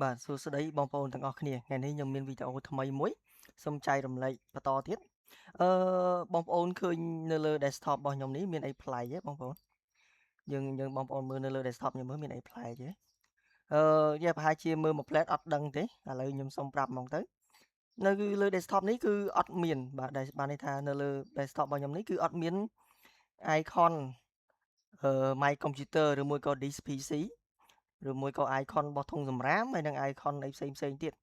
បាទសួស្តីបងប្អូនទាំងអស់គ្នាថ្ងៃនេះខ្ញុំមានវីដេអូថ្មីមួយសូមចែករំលែកបន្តទៀតបងប្អូនឃើញនៅលើ desktop របស់ខ្ញុំនេះមានអីប្លែកទេបងប្អូនយើងបងប្អូនមើលនៅលើ desktop ខ្ញុំមើលមានអីប្លែកទេប្រហែលជាមើលមួយផ្លែតអត់ដឹងទេឥឡូវខ្ញុំសូមប្រាប់ហ្មងទៅនៅលើ desktop នេះគឺអត់មានបាទបានន័យថានៅលើ desktop របស់ខ្ញុំនេះគឺអត់មាន icon my computer ឬមួយក៏ disk PC ឬមួយក៏ icon របស់ធុងសំរាមហើយនិង icon អីផ្សេងទៀត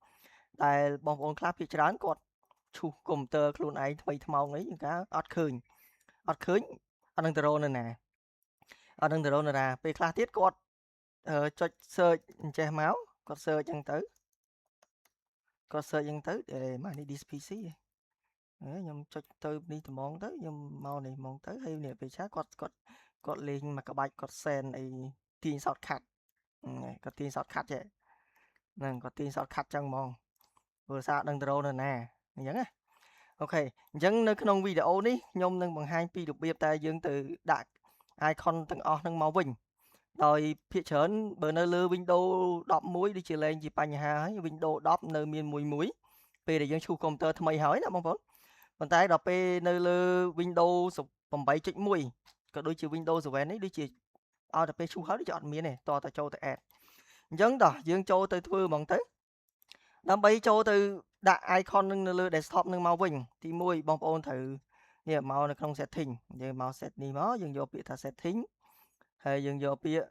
ដែលបងប្អូនខ្លះភាគច្រើនគាត់ឈូសកុំព្យូទ័រខ្លួនឯងថ្មីថ្មោងអីយ៉ាងកាអត់ឃើញអត់នឹងទៅរកនៅណាពេលខ្លះទៀតគាត់ចុច search អញ្ចេះមកគាត់ search អញ្ចឹងទៅមកនេះ disk PC ខ្ញុំចុចទៅនេះត្មងទៅខ្ញុំមកនេះហ្មងទៅហើយនេះពេលឆាគាត់លេងមកក្បាច់គាត់ send អីទាញ shortcut គាត់ទាញ shortcut ចេះហ្នឹងគាត់ទាញ shortcut ចឹងហ្មងព្រោះសារដឹងទៅរកនៅណាអញ្ចឹងណាអូខេអញ្ចឹងនៅក្នុងវីដេអូនេះខ្ញុំនឹងបង្ហាញពីរបៀបតែយើងទៅដាក់ icon ទាំងអស់ហ្នឹងមកវិញដោយភាគច្រើនបើនៅលើ Windows 11ដូចជាលែងជាបញ្ហាហើយ Windows 10នៅមានមួយពេលដែលយើងឈូសកុំព្យូទ័រថ្មីហើយណាបងប្អូនប៉ុន្តែដល់ពេលនៅលើ Windows 8.1ក៏ដូចជា Windows 7នេះដូចជាឲ្យតែពេលឈូសហើយដូចជាអត់មានទេតតែចូលទៅ add អញ្ចឹងតោះយើងចូលទៅធ្វើហ្មងទៅដើម្បីចូលទៅដាក់ icon នឹងនៅលើ desktop នឹងមកវិញទី1បងប្អូនត្រូវនេះមកនៅក្នុង setting យើងមក set នេះមកយើងយកពាក្យថា setting ហើយយើងយកពាក្យ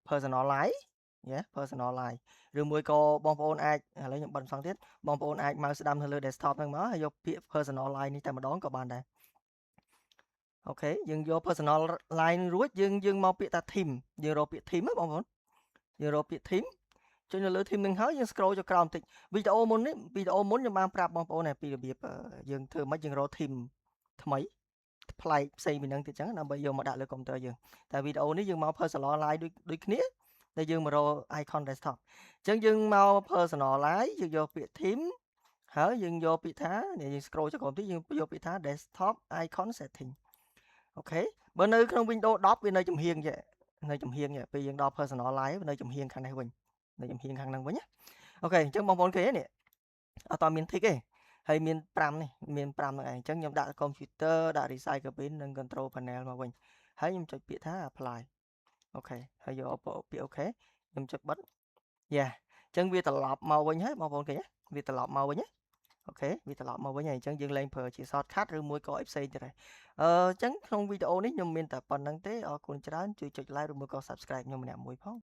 personalize personalize ឬមួយក៏បងប្អូនអាចឥឡូវខ្ញុំបិទសងទៀតបងប្អូនអាចមកស្ដាំនៅលើ desktop ហ្នឹងមកហើយយកពាក្យ personalize នេះតែម្ដងក៏បានដែរអូខេយើងយក personalize នឹងរួចយើងមកពាក្យថា theme យើងរកពាក្យ theme ណាបងប្អូនយើងរកពាក្យ theme ចុចនៅលើ theme នឹងហើយយើង scroll ចុះក្រោមបន្តិចវីដេអូមុនខ្ញុំបានប្រាប់បងប្អូនពីរបៀបយើងធ្វើម៉េចយើងរក theme ថ្មីប្លែកផ្សេងពីហ្នឹងទៀតចឹងដើម្បីយកមកដាក់លើកុំព្យូទ័រយើងតែវីដេអូនេះយើងមក personalize ដូចគ្នាតែយើងមករក icon desktop អញ្ចឹងយើងមក personalize យើងយកពាក្យ theme ហើយយើងយកពាក្យថាយើង scroll ចុះក្រោមបន្តិចយើងយកពាក្យថា desktop icon setting អូខេបើនៅក្នុង Windows 10វានៅចំហៀងចេះពេលយើងដល់ personalize វានៅចំហៀងខាងនេះវិញនៅចំហៀងខាងហ្នឹងវិញណាអូខេអញ្ចឹងបងប្អូនឃើញនេះអត់តមាន tick ទេហើយមាន5នេះមាន5ហ្នឹងឯងអញ្ចឹងខ្ញុំដាក់ computer ដាក់ recycle bin និង control panel មកវិញហើយខ្ញុំចុចពាក្យថា apply អូខេហើយយកពាក្យអូខេខ្ញុំចុចបិទយ៉ាអញ្ចឹងវាត្រឡប់មកវិញហើយបងប្អូនឃើញទេវាត្រឡប់មកវិញណាអូខេវាត្រឡប់មកវិញហើយអញ្ចឹងយើងលែងប្រើជា shortcut ឬមួយក៏អីផ្សេងទៀតហើយអញ្ចឹងក្នុងវីដេអូនេះខ្ញុំមានតែប៉ុណ្្នឹងទេអរគុណច្រើនជួយចុច like ឬមួយក៏ subscribe ខ្ញុំម្នាក់មួយផង